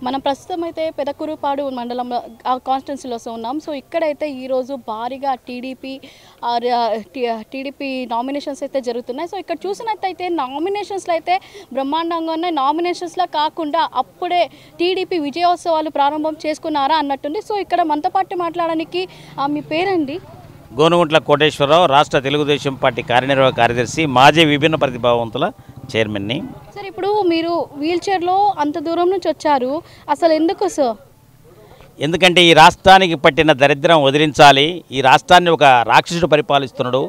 మనం ప్రస్తుతం అయితే పెదకురుపాడు మండలంలో కాన్స్టిట్యున్సీలో ఉన్నాం. సో ఇక్కడైతే ఈరోజు భారీగా టీడీపీ నామినేషన్స్ అయితే జరుగుతున్నాయి. సో ఇక్కడ చూసినట్టయితే నామినేషన్స్లో అయితే బ్రహ్మాండంగా ఉన్నాయి. నామినేషన్స్లో కాకుండా అప్పుడే టీడీపీ విజయోత్సవాలు ప్రారంభం చేసుకున్నారా అన్నట్టుంది. సో ఇక్కడ మనతో పాటు మాట్లాడడానికి మీ పేరండి? గోనుగుంట్ల కోటేశ్వరరావు, రాష్ట్ర తెలుగుదేశం పార్టీ కార్యనిర్వాహక కార్యదర్శి, మాజీ విభిన్న ప్రతిభావంతుల చైర్మన్ని. సార్, ఇప్పుడు మీరు వీల్ చైర్లో అంత దూరం నుంచి వచ్చారు, అసలు ఎందుకు సార్? ఎందుకంటే ఈ రాష్ట్రానికి పట్టిన దరిద్రం వదిలించాలి. ఈ రాష్ట్రాన్ని ఒక రాక్షసుడు పరిపాలిస్తున్నాడు.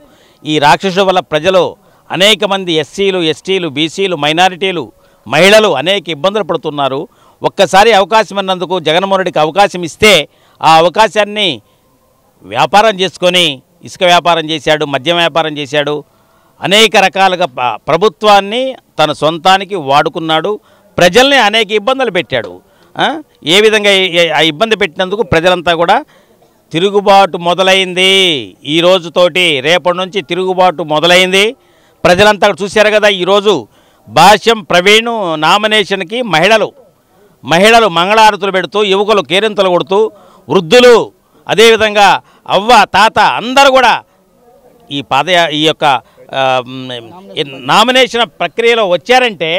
ఈ రాక్షసుడు వల్ల ప్రజలు అనేక మంది ఎస్సీలు, ఎస్టీలు, బీసీలు, మైనారిటీలు, మహిళలు అనేక ఇబ్బందులు పడుతున్నారు. ఒక్కసారి అవకాశం అన్నందుకు జగన్మోహన్ రెడ్డికి అవకాశం ఇస్తే ఆ అవకాశాన్ని వ్యాపారం చేసుకొని ఇసుక వ్యాపారం చేశాడు, మద్యం వ్యాపారం చేశాడు, అనేక రకాలుగా ప్రభుత్వాన్ని తన సొంతానికి వాడుకున్నాడు, ప్రజల్ని అనేక ఇబ్బందులు పెట్టాడు. ఏ విధంగా ఆ ఇబ్బంది పెట్టినందుకు ప్రజలంతా కూడా తిరుగుబాటు మొదలైంది. ఈ రోజుతోటి రేపటి నుంచి తిరుగుబాటు మొదలైంది. ప్రజలంతా చూశారు కదా. ఈరోజు భాష్యం ప్రవీణ్ నామినేషన్కి మహిళలు మంగళారతులు పెడుతూ, యువకులు కేరింతలు కొడుతూ, వృద్ధులు, అదేవిధంగా అవ్వ తాత అందరూ కూడా ఈ యొక్క నామినేషన్ ప్రక్రియలో వచ్చారంటే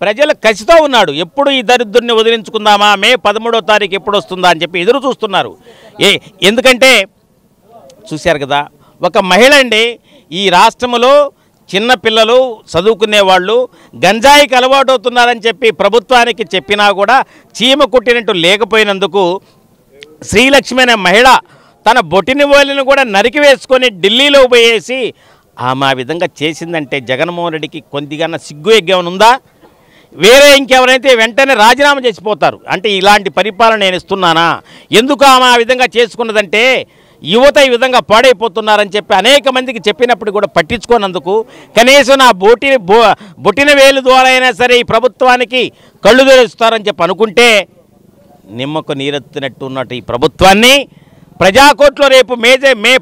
ప్రజలు కసితో ఉన్నాడు. ఎప్పుడు ఈ దరిద్రుడిని వదిలించుకుందామా, మే 13వ తారీఖు ఎప్పుడు వస్తుందా అని చెప్పి ఎదురు చూస్తున్నారు. ఎందుకంటే చూశారు కదా, ఒక మహిళ అండి, ఈ రాష్ట్రంలో చిన్నపిల్లలు చదువుకునే వాళ్ళు గంజాయికి అలవాటు అవుతున్నారని చెప్పి ప్రభుత్వానికి చెప్పినా కూడా చీమ కుట్టినట్టు లేకపోయినందుకు శ్రీలక్ష్మి అనే మహిళ తన బొటిని వేలిని కూడా నరికి వేసుకొని ఢిల్లీలో పోయేసి ఆమె ఆ విధంగా చేసిందంటే జగన్మోహన్ రెడ్డికి కొద్దిగా సిగ్గు ఎగ్గేమనుందా? వేరే ఇంకెవరైతే వెంటనే రాజీనామా చేసిపోతారు. అంటే ఇలాంటి పరిపాలన నేను ఇస్తున్నానా? ఎందుకు ఆమె ఆ విధంగా చేసుకున్నదంటే యువత ఈ విధంగా పాడైపోతున్నారని చెప్పి అనేక మందికి చెప్పినప్పుడు కూడా పట్టించుకోనందుకు కనీసం నా బొటిన వేలు ద్వారా అయినా సరే ఈ ప్రభుత్వానికి కళ్ళు తెరుస్తారని చెప్పి అనుకుంటే నిమ్మకు నీరెత్తినట్టు ఉన్నట్టు ఈ ప్రభుత్వాన్ని ప్రజాకోర్టులో రేపు మే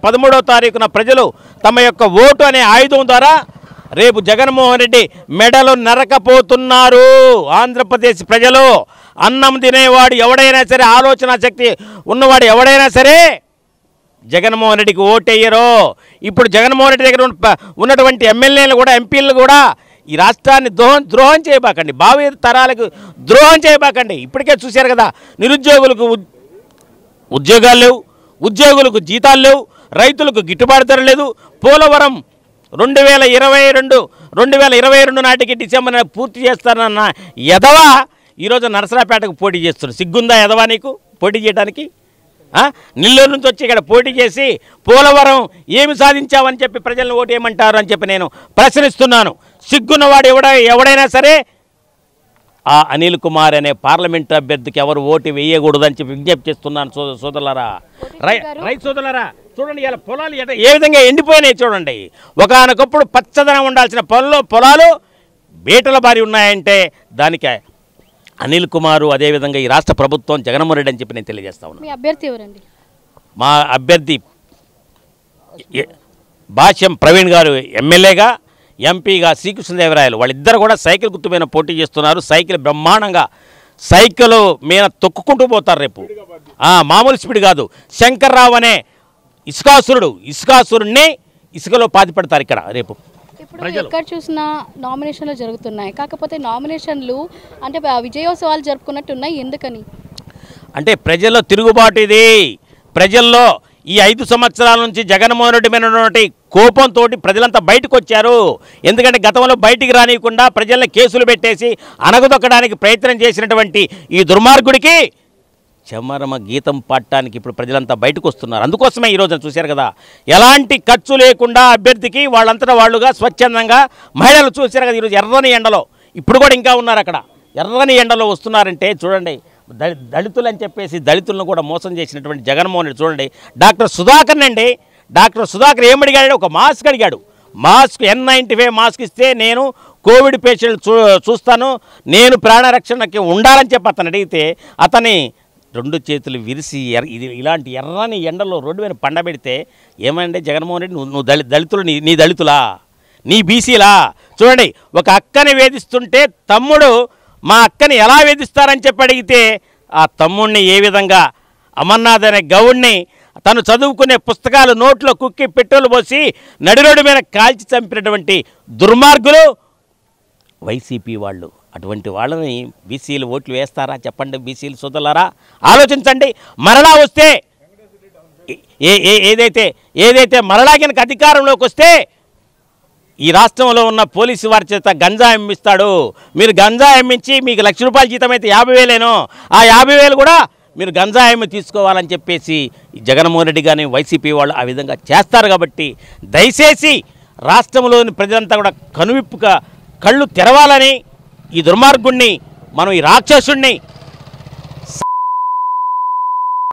13వ తారీఖున ప్రజలు తమ యొక్క ఓటు అనే ఆయుధం ద్వారా రేపు జగన్మోహన్ రెడ్డి మెడలు నరకపోతున్నారు. ఆంధ్రప్రదేశ్ ప్రజలు అన్నం తినేవాడు ఎవడైనా సరే, ఆలోచన శక్తి ఉన్నవాడు ఎవడైనా సరే జగన్మోహన్ రెడ్డికి ఓటేయరు. ఇప్పుడు జగన్మోహన్ రెడ్డి దగ్గర ఉన్నటువంటి ఎమ్మెల్యేలు కూడా, ఎంపీలు కూడా ఈ రాష్ట్రాన్ని ద్రోహం చేయబాకండి, భావి తరాలకు ద్రోహం చేయబాకండి. ఇప్పటికే చూశారు కదా, నిరుద్యోగులకు ఉద్యోగాలు లేవు, ఉద్యోగులకు జీతాలు లేవు, రైతులకు గిట్టుబాటు ధర లేదు. పోలవరం 2022 నాటికి డిసెంబర్ పూర్తి చేస్తానన్న ఎదవా ఈరోజు నరసరాపేటకు పోటీ చేస్తున్నారు. సిగ్గుందా ఎదవా నీకు పోటీ చేయడానికి? నెల్లూరు నుంచి వచ్చి ఇక్కడ పోటీ చేసి పోలవరం ఏమి సాధించావని చెప్పి ప్రజలను ఓటేయమంటారు అని చెప్పి నేను ప్రశ్నిస్తున్నాను. సిగ్గున్నవాడు ఎవడైనా సరే ఆ అనిల్ కుమార్ అనే పార్లమెంట్ అభ్యర్థికి ఎవరు ఓటు వేయకూడదని చెప్పి విజ్ఞప్తి చేస్తున్నాను. సోదరులారా, రైతు సోదరులారా, చూడండి ఇలా పొలాలు ఏ విధంగా ఎండిపోయినాయి చూడండి. ఒకనొకప్పుడు పచ్చదనం ఉండాల్సిన పొలాలు బీటల బారి ఉన్నాయంటే దానికి అనిల్ కుమారు, అదేవిధంగా ఈ రాష్ట్ర ప్రభుత్వం జగన్మోహన్ రెడ్డి అని చెప్పి నేను తెలియజేస్తా ఉన్నాను. మీ అభ్యర్థి ఎవరండి? మా అభ్యర్థి భాష్యం ప్రవీణ్ గారు ఎమ్మెల్యేగా, ఎంపీగా శ్రీకృష్ణదేవరాయలు, వాళ్ళిద్దరు కూడా సైకిల్ గుర్తుపైన పోటీ చేస్తున్నారు. సైకిల్ బ్రహ్మాండంగా సైకిల్ మీద తొక్కుకుంటూ పోతారు రేపు. మామూలు స్పీడ్ కాదు. శంకర్రావు అనే ఇసుకాసురుడిని ఇసుకలో పాతిపెడతారు ఇక్కడ రేపు. ఇప్పుడు ఎక్కడ చూసినా నామినేషన్లు జరుగుతున్నాయి. కాకపోతే నామినేషన్లు అంటే విజయోత్సవాలు జరుపుకున్నట్టున్నాయి. ఎందుకని అంటే ప్రజల్లో తిరుగుబాటు ఇది. ప్రజల్లో ఈ 5 సంవత్సరాల నుంచి జగన్మోహన్ రెడ్డి మీద ఉన్నటువంటి కోపంతో ప్రజలంతా బయటకు వచ్చారు. ఎందుకంటే గతంలో బయటికి రానియకుండా ప్రజల్ని కేసులు పెట్టేసి అణగదొక్కడానికి ప్రయత్నం చేసినటువంటి ఈ దుర్మార్గుడికి చమరమ గీతం పాడటానికి ఇప్పుడు ప్రజలంతా బయటకు వస్తున్నారు. అందుకోసమే ఈరోజు చూశారు కదా, ఎలాంటి ఖర్చు లేకుండా అభ్యర్థికి వాళ్ళంతటా వాళ్ళుగా స్వచ్ఛందంగా మహిళలు చూశారు కదా. ఈరోజు ఎర్రని ఎండలో ఇప్పుడు కూడా ఇంకా ఉన్నారు అక్కడ. ఎర్రని ఎండలో వస్తున్నారంటే చూడండి, దళితులు అని చెప్పేసి దళితులను కూడా మోసం చేసినటువంటి జగన్మోహన్ రెడ్డి చూడండి. డాక్టర్ సుధాకర్ ఏమడిగాడు? ఒక మాస్క్ అడిగాడు. మాస్క్ N95 మాస్క్ ఇస్తే నేను కోవిడ్ పేషెంట్లు చూస్తాను, నేను ప్రాణరక్షణకి ఉండాలని చెప్పి అతను అడిగితే అతని 2 చేతులు విరిసి ఇలాంటి ఎర్రని ఎండలో రోడ్డు మీద పండబెడితే ఏమంటే జగన్మోహన్ రెడ్డి నువ్వు దళితులు నీ దళితులా, నీ బీసీలా? చూడండి, ఒక అక్కని వేధిస్తుంటే తమ్ముడు మా అక్కని ఎలా వేధిస్తారని చెప్పి అడిగితే ఆ తమ్ముణ్ణి ఏ విధంగా అమర్నాథ్ అనే గౌడ్ని తను చదువుకునే పుస్తకాలు నోట్లో కుక్కి పెట్రోలు పోసి నడిరోడ్డు మీద కాల్చి చంపినటువంటి దుర్మార్గులు వైసీపీ వాళ్ళు. అటువంటి వాళ్ళని బీసీలు ఓట్లు వేస్తారా చెప్పండి? బీసీలు సోదరులారా ఆలోచించండి. మరలా వస్తే ఏదైతే మరలా కనుక అధికారంలోకి వస్తే ఈ రాష్ట్రంలో ఉన్న పోలీసు వారి చేత గంజా అమ్మిస్తాడు. మీరు గంజా అమ్మించి మీకు ₹1,00,000 జీతం అయితే 50,000 ఆ 50,000 కూడా మీరు గంజా అమ్మి తీసుకోవాలని చెప్పేసి జగన్మోహన్ రెడ్డి కానీ వైసీపీ వాళ్ళు ఆ విధంగా చేస్తారు. కాబట్టి దయచేసి రాష్ట్రంలోని ప్రజలంతా కూడా కనువిప్పుగా కళ్ళు తెరవాలని ఈ దుర్మార్గుణ్ణి మనం ఈ రాక్షసుణ్ణి